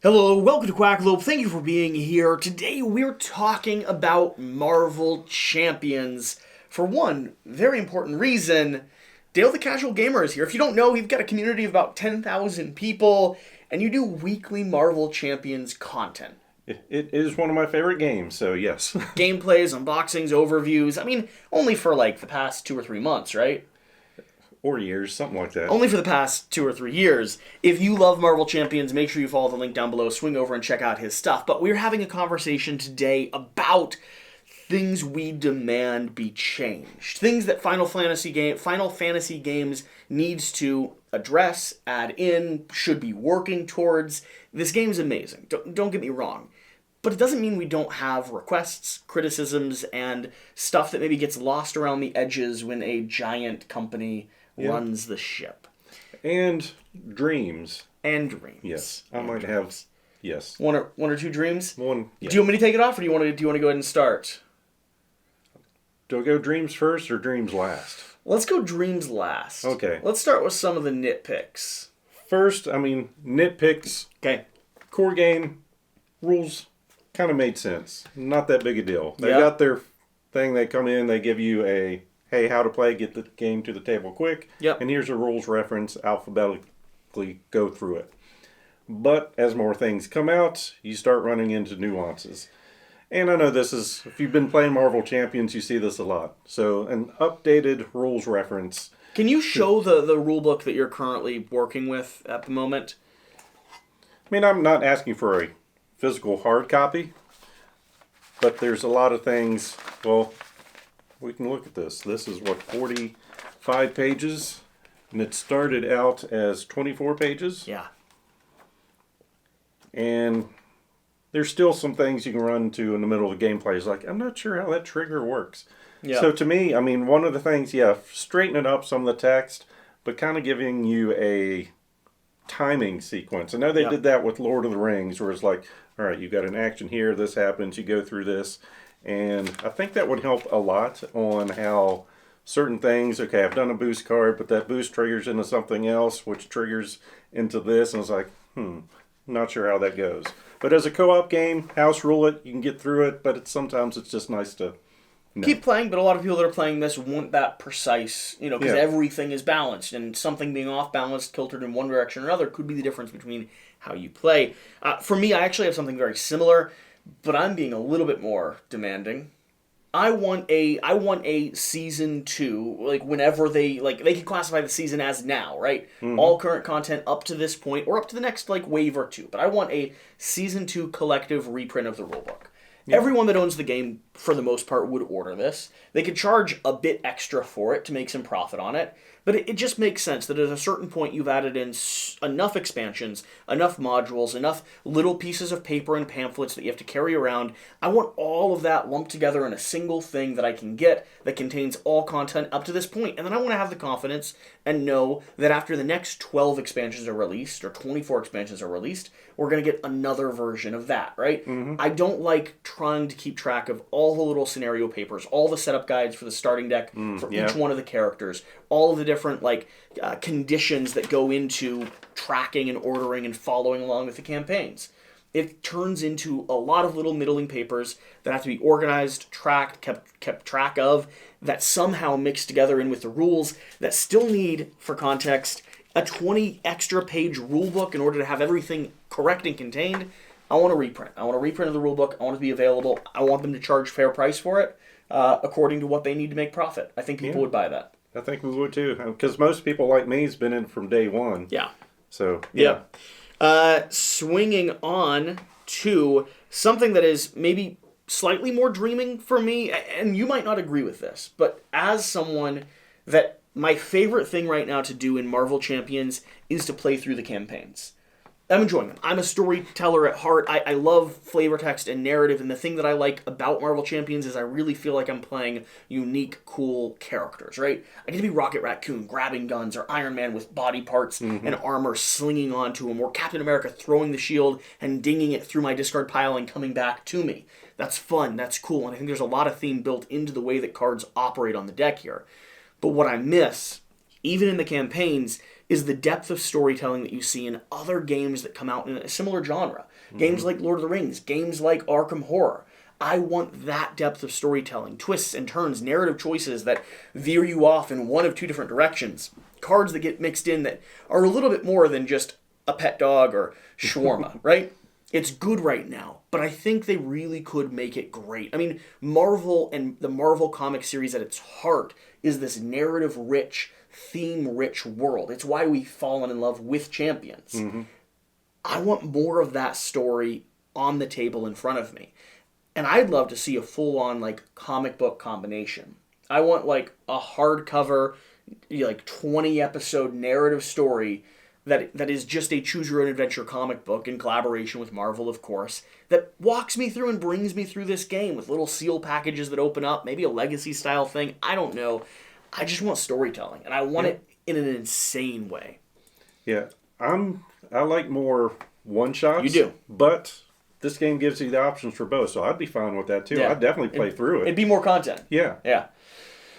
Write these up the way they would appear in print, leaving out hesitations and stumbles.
Hello, welcome to Quackalope. Thank you for being here. Today we're talking about Marvel Champions. For one very important reason, Dale the Casual Gamer is here. If you don't know, we've got a community of about 10,000 people, and you do weekly Marvel Champions content. It is one of my favorite games, so yes. Gameplays, unboxings, overviews. I mean, only for like the past 2 or 3 months, right? Or years, something like that. Only for the past 2 or 3 years. If you love Marvel Champions, make sure you follow the link down below. Swing over and check out his stuff. But we're having a conversation today about things we demand be changed. Things that Final Fantasy games needs to address, add in, should be working towards. This game's amazing. Don't get me wrong. But it doesn't mean we don't have requests, criticisms, and stuff that maybe gets lost around the edges when a giant company runs the ship. And dreams. And dreams. Yes. I might have, yes. One or two dreams? One, yeah. Do you want me to take it off, or do you want to go ahead and start? Do I go dreams first or dreams last? Let's go dreams last. Okay. Let's start with some of the nitpicks. First, nitpicks. Okay. Core game, rules kind of made sense. Not that big a deal. They Yep. got their thing, they come in, they give you a, hey, how to play, get the game to the table quick. Yep. And here's a rules reference, alphabetically go through it. But as more things come out, you start running into nuances. And I know this is, if you've been playing Marvel Champions, you see this a lot. So an updated rules reference. Can you show the rule book that you're currently working with at the moment? I mean, I'm not asking for a physical hard copy, but there's a lot of things. Well, we can look at this. This is what, 45 pages? And it started out as 24 pages. Yeah. And there's still some things you can run into in the middle of the gameplay. It's like, I'm not sure how that trigger works. Yeah. So to me, one of the things, straightening up some of the text, but kind of giving you a timing sequence. I know they did that with Lord of the Rings, where it's like, all right, you got an action here, this happens, you go through this. And I think that would help a lot on how certain things, okay, I've done a boost card, but that boost triggers into something else, which triggers into this. And it's like, not sure how that goes. But as a co-op game, house rule it, you can get through it, but sometimes it's just nice to keep playing, but a lot of people that are playing this want that precise, because everything is balanced, and something being off-balanced, tilted in one direction or another could be the difference between how you play. For me, I actually have something very similar, but I'm being a little bit more demanding. I want a season 2, like whenever they can classify the season as now, right? Mm-hmm. All current content up to this point, or up to the next wave or two. But I want a season 2 collective reprint of the rulebook. Yeah. Everyone that owns the game, for the most part, would order this. They could charge a bit extra for it to make some profit on it, but it just makes sense that at a certain point you've added in enough expansions, enough modules, enough little pieces of paper and pamphlets that you have to carry around. I want all of that lumped together in a single thing that I can get that contains all content up to this point. And then I want to have the confidence and know that after the next 12 expansions are released, or 24 expansions are released, we're going to get another version of that, right? Mm-hmm. I don't like trying to keep track of all the little scenario papers, all the setup guides for the starting deck for each one of the characters, all of the different conditions that go into tracking and ordering and following along with the campaigns. It turns into a lot of little middling papers that have to be organized, tracked, kept track of, that somehow mix together in with the rules that still need, for context, a 20 extra page rule book in order to have everything correct and contained. I want a reprint. I want a reprint of the rule book. I want it to be available. I want them to charge fair price for it, according to what they need to make profit. I think people would buy that. I think we would too, because most people like me has been in from day one. Yeah. So, yeah. Swinging on to something that is maybe slightly more dreaming for me, and you might not agree with this, but as someone that my favorite thing right now to do in Marvel Champions is to play through the campaigns. I'm enjoying them. I'm a storyteller at heart. I love flavor text and narrative, and the thing that I like about Marvel Champions is I really feel like I'm playing unique, cool characters, right? I get to be Rocket Raccoon grabbing guns, or Iron Man with body parts and armor slinging onto him, or Captain America throwing the shield and dinging it through my discard pile and coming back to me. That's fun, that's cool, and I think there's a lot of theme built into the way that cards operate on the deck here. But what I miss even in the campaigns, is the depth of storytelling that you see in other games that come out in a similar genre. Games like Lord of the Rings, games like Arkham Horror. I want that depth of storytelling, twists and turns, narrative choices that veer you off in one of two different directions. Cards that get mixed in that are a little bit more than just a pet dog or shawarma, right? It's good right now, but I think they really could make it great. I mean, Marvel and the Marvel comic series at its heart is this narrative-rich, theme-rich world. It's why we've fallen in love with Champions. I want more of that story on the table in front of me. And I'd love to see a full-on, like, comic book combination. I want, like, a hardcover, like, 20-episode narrative story that is just a choose-your-own-adventure comic book in collaboration with Marvel, of course, that walks me through and brings me through this game with little seal packages that open up, maybe a legacy-style thing. I don't know. I just want storytelling, and I want it in an insane way. Yeah, I like more one-shots. You do. But this game gives you the options for both, so I'd be fine with that, too. Yeah. I'd definitely play through it. It'd be more content. Yeah. Yeah.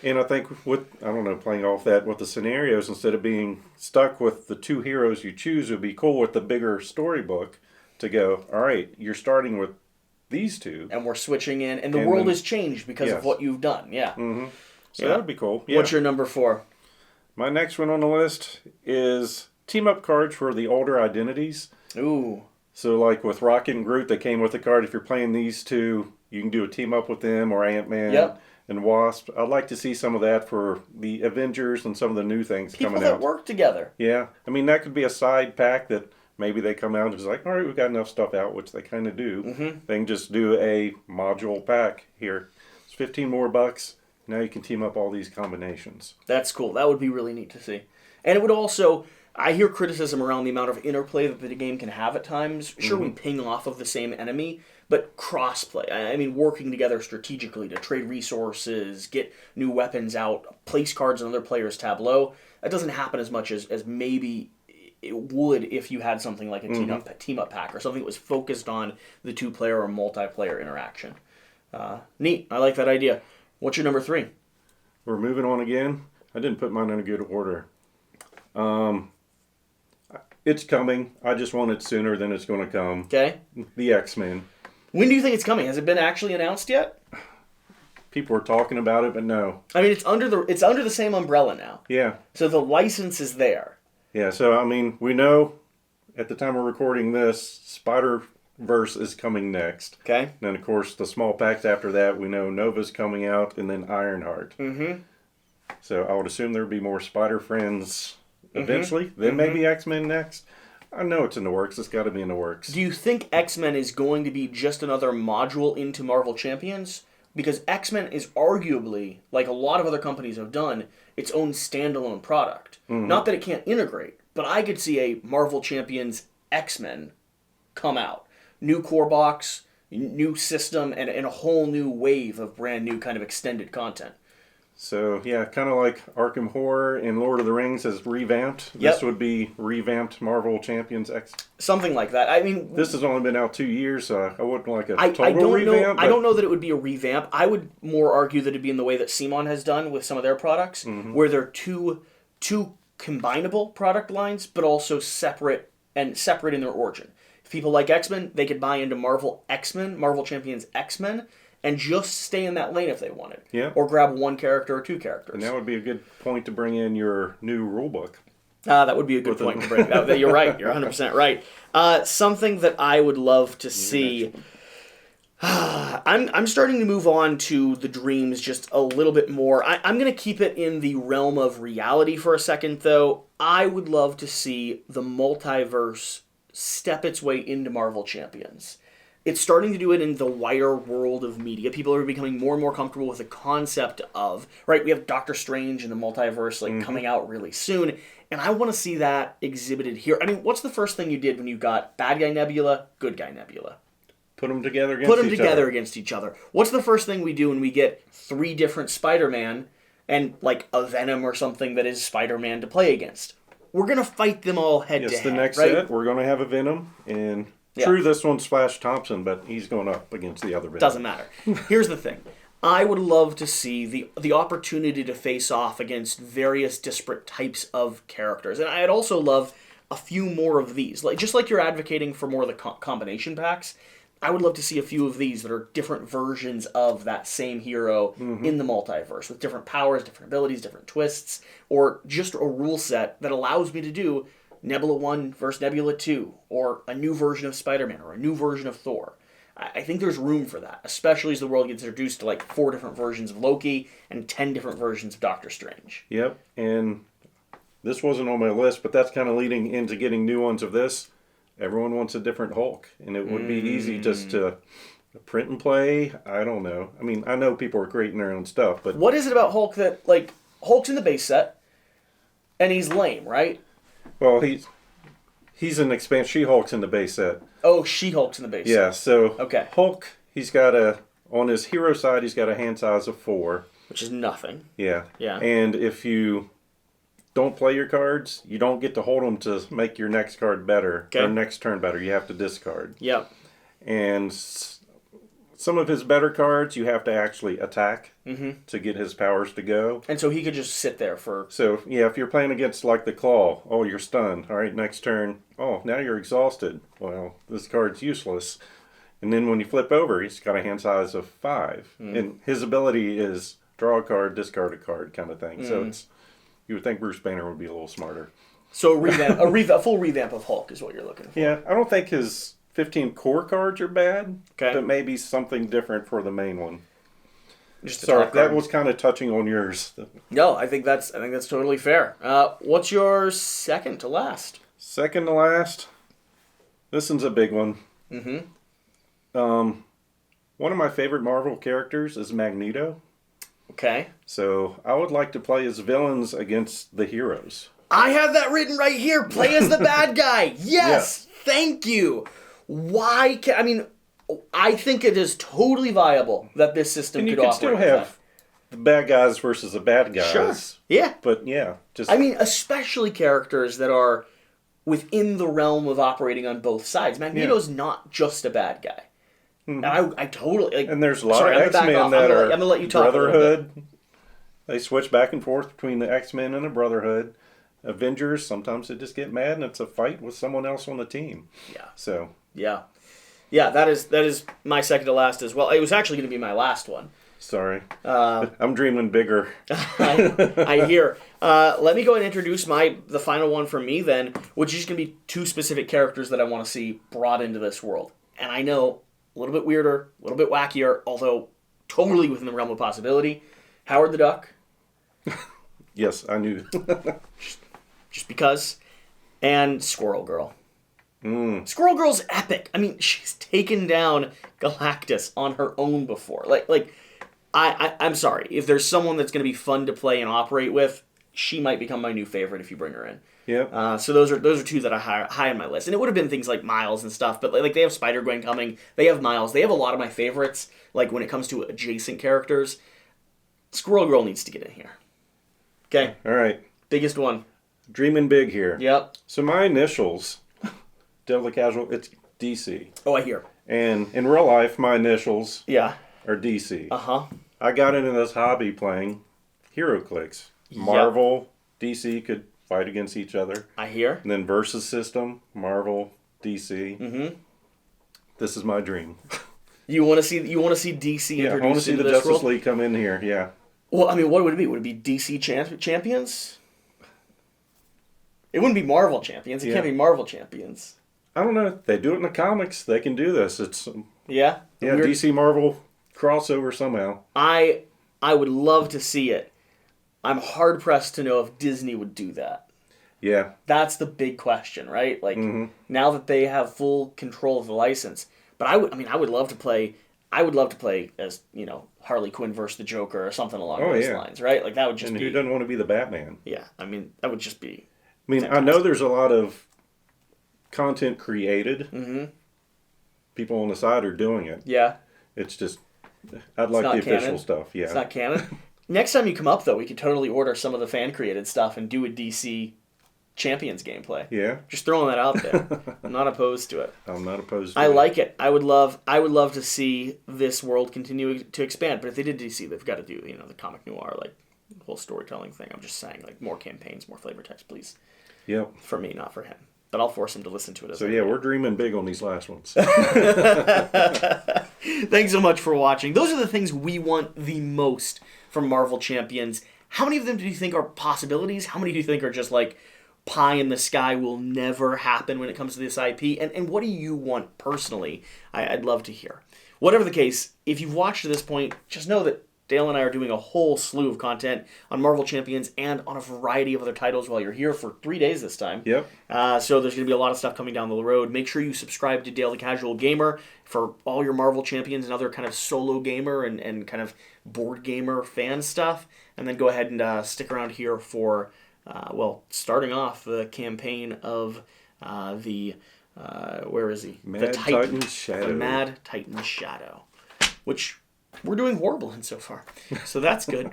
And I think playing off that with the scenarios, instead of being stuck with the two heroes you choose, it would be cool with the bigger storybook to go, all right, you're starting with these two. And we're switching in, and the world has changed because of what you've done. Yeah. So that would be cool. Yeah. What's your number 4? My next one on the list is team-up cards for the older identities. Ooh. So like with Rocket and Groot, they came with a card. If you're playing these two, you can do a team-up with them, or Ant-Man and Wasp. I'd like to see some of that for the Avengers and some of the new things coming out. People that work together. Yeah. I mean, that could be a side pack that maybe they come out and just like, all right, we've got enough stuff out, which they kind of do. They can just do a module pack here. It's $15 more. Now you can team up all these combinations. That's cool. That would be really neat to see. And it would also, I hear criticism around the amount of interplay that the game can have at times. Sure, we ping off of the same enemy, but crossplay. I mean, working together strategically to trade resources, get new weapons out, place cards on other players' tableau. That doesn't happen as much as maybe it would if you had something like a team-up pack or something that was focused on the two-player or multiplayer interaction. Neat. I like that idea. What's your number 3? We're moving on again. I didn't put mine in a good order. It's coming. I just want it sooner than it's going to come. Okay. The X-Men. When do you think it's coming? Has it been actually announced yet? People are talking about it, but no. I mean, it's under the same umbrella now. Yeah. So the license is there. Yeah. So I mean, we know at the time we're recording this, Spider-Verse is coming next. Okay. And then of course the small packs after that, we know Nova's coming out, and then Ironheart. So I would assume there would be more Spider Friends eventually. Then maybe X-Men next. I know it's in the works. It's got to be in the works. Do you think X-Men is going to be just another module into Marvel Champions? Because X-Men is arguably, like a lot of other companies have done, its own standalone product. Not that it can't integrate, but I could see a Marvel Champions X-Men come out. New core box, new system, and a whole new wave of brand new kind of extended content. So, yeah, kind of like Arkham Horror and Lord of the Rings has revamped. This would be revamped Marvel Champions X. Something like that. I mean, this has only been out 2 years, so I wouldn't like a total revamp. I don't know that it would be a revamp. I would more argue that it'd be in the way that Simon has done with some of their products, where they're two combinable product lines, but also separate in their origin. If people like X-Men, they could buy into Marvel X-Men, Marvel Champions X-Men, and just stay in that lane if they wanted. Yeah. Or grab one character or two characters. And that would be a good point to bring in your new rule book. That would be a good point to bring. You're right. You're 100% right. Something that I would love to see. I'm starting to move on to the dreams just a little bit more. I'm going to keep it in the realm of reality for a second, though. I would love to see the multiverse step its way into Marvel Champions. It's starting to do it in the wider world of media. People are becoming more and more comfortable with the concept of, right, we have Doctor Strange and the multiverse coming out really soon, and I want to see that exhibited here. I mean, what's the first thing you did when you got bad guy Nebula, good guy Nebula? Put them together against each other. What's the first thing we do when we get 3 different Spider-Man and, like, a Venom or something that is Spider-Man to play against? We're going to fight them all head-to-head, Yes, the next set, we're going to have a Venom, and... True, this one's Flash Thompson, but he's going up against the other Venom. Doesn't matter. Here's the thing. I would love to see the opportunity to face off against various disparate types of characters. And I'd also love a few more of these. Like just like you're advocating for more of the combination packs, I would love to see a few of these that are different versions of that same hero in the multiverse with different powers, different abilities, different twists, or just a rule set that allows me to do Nebula 1 versus Nebula 2, or a new version of Spider-Man, or a new version of Thor. I think there's room for that, especially as the world gets introduced to like 4 different versions of Loki and 10 different versions of Doctor Strange. Yep, and this wasn't on my list, but that's kind of leading into getting new ones of this. Everyone wants a different Hulk, and it would be easy just to print and play. I don't know. I mean, I know people are creating their own stuff, but... What is it about Hulk that, like, Hulk's in the base set, and he's lame, right? Well, he's an expansion. She-Hulk's in the base set. Oh, She-Hulk's in the base set. Yeah, so okay. Hulk, he's got on his hero side, he's got a hand size of 4. Which is nothing. Yeah. Yeah. And if you don't play your cards, you don't get to hold them to make your next card better, or next turn better. You have to discard. Yep. And some of his better cards, you have to actually attack to get his powers to go. And so he could just sit there for... So, yeah, if you're playing against, like, the Claw, oh, you're stunned. All right, next turn, oh, now you're exhausted. Well, this card's useless. And then when you flip over, he's got a hand size of 5. And his ability is draw a card, discard a card kind of thing. So it's... You would think Bruce Banner would be a little smarter. So a full revamp of Hulk is what you're looking for. Yeah, I don't think his 15 core cards are bad, okay, but maybe something different for the main one. Just sorry, that was kind of touching on yours. No, I think that's totally fair. What's your second to last? Second to last. This one's a big one. One of my favorite Marvel characters is Magneto. Okay. So I would like to play as villains against the heroes. I have that written right here. Play as the bad guy. Yes. Yeah. Thank you. Why? I think it is totally viable that this system could operate. And you could still have the bad guys versus the bad guys. Sure. Yeah. But yeah, just... especially characters that are within the realm of operating on both sides. Magneto's not just a bad guy. And I totally... Like, and there's a lot of X-Men that are I'm gonna let you talk Brotherhood. They switch back and forth between the X-Men and the Brotherhood. Avengers, sometimes they just get mad and it's a fight with someone else on the team. Yeah. So... Yeah. Yeah, that is my second to last as well. It was actually going to be my last one. Sorry. I'm dreaming bigger. I hear. Let me go ahead and introduce the final one for me then, which is going to be 2 specific characters that I want to see brought into this world. And I know, a little bit weirder, a little bit wackier, although totally within the realm of possibility. Howard the Duck. Yes, I knew. just because. And Squirrel Girl. Squirrel Girl's epic. She's taken down Galactus on her own before. I'm sorry. If there's someone that's going to be fun to play and operate with, she might become my new favorite if you bring her in. Yeah. So those are 2 that are high on my list, and it would have been things like Miles and stuff. But they have Spider-Gwen coming. They have Miles. They have a lot of my favorites. Like when it comes to adjacent characters, Squirrel Girl needs to get in here. Okay. All right. Biggest one. Dreaming big here. Yep. So my initials. Deadly Casual, it's DC. Oh, I hear. And in real life, my initials are DC. Uh-huh. I got into this hobby playing Hero Clicks. Marvel, DC could fight against each other. I hear. And then versus system, Marvel, DC. Mm-hmm. This is my dream. You want to see DC introduced into this world? I want to see the Justice League come in here, yeah. Well, what would it be? Would it be DC champions? It wouldn't be Marvel champions. It can't be Marvel champions. I don't know. They do it in the comics. They can do this. It's yeah, DC Marvel crossover somehow. I would love to see it. I'm hard pressed to know if Disney would do that. Yeah, that's the big question, right? Now that they have full control of the license. But I would love to play. I would love to play as Harley Quinn versus the Joker or something along those lines, right? That would just be. And who doesn't want to be the Batman? Yeah, that would just be. Fantastic. I know there's a lot of content created. Mm-hmm. People on the side are doing it. Yeah. It's just, I'd like the official stuff. Yeah. It's not canon. Next time you come up, though, we could totally order some of the fan-created stuff and do a DC Champions gameplay. Yeah. Just throwing that out there. I'm not opposed to it. I'm not opposed to I it. like it. I would love to see this world continue to expand. But if they did DC, they've got to do, the comic noir, like, whole storytelling thing. I'm just saying, like, more campaigns, more flavor text, please. Yep. For me, not for him. But I'll force him to listen to it. So yeah, we're dreaming big on these last ones. Thanks so much for watching. Those are the things we want the most from Marvel Champions. How many of them do you think are possibilities? How many do you think are just like pie in the sky, will never happen when it comes to this IP? And what do you want personally? I'd love to hear. Whatever the case, if you've watched to this point, just know that Dale and I are doing a whole slew of content on Marvel Champions and on a variety of other titles while you're here for 3 days this time. Yep. So there's going to be a lot of stuff coming down the road. Make sure you subscribe to Dale the Casual Gamer for all your Marvel Champions and other kind of solo gamer and kind of board gamer fan stuff. And then go ahead and stick around here for, starting off the campaign of where is he? Mad Titan's Shadow. The Mad Titan's Shadow, which we're doing horrible in so far. So that's good.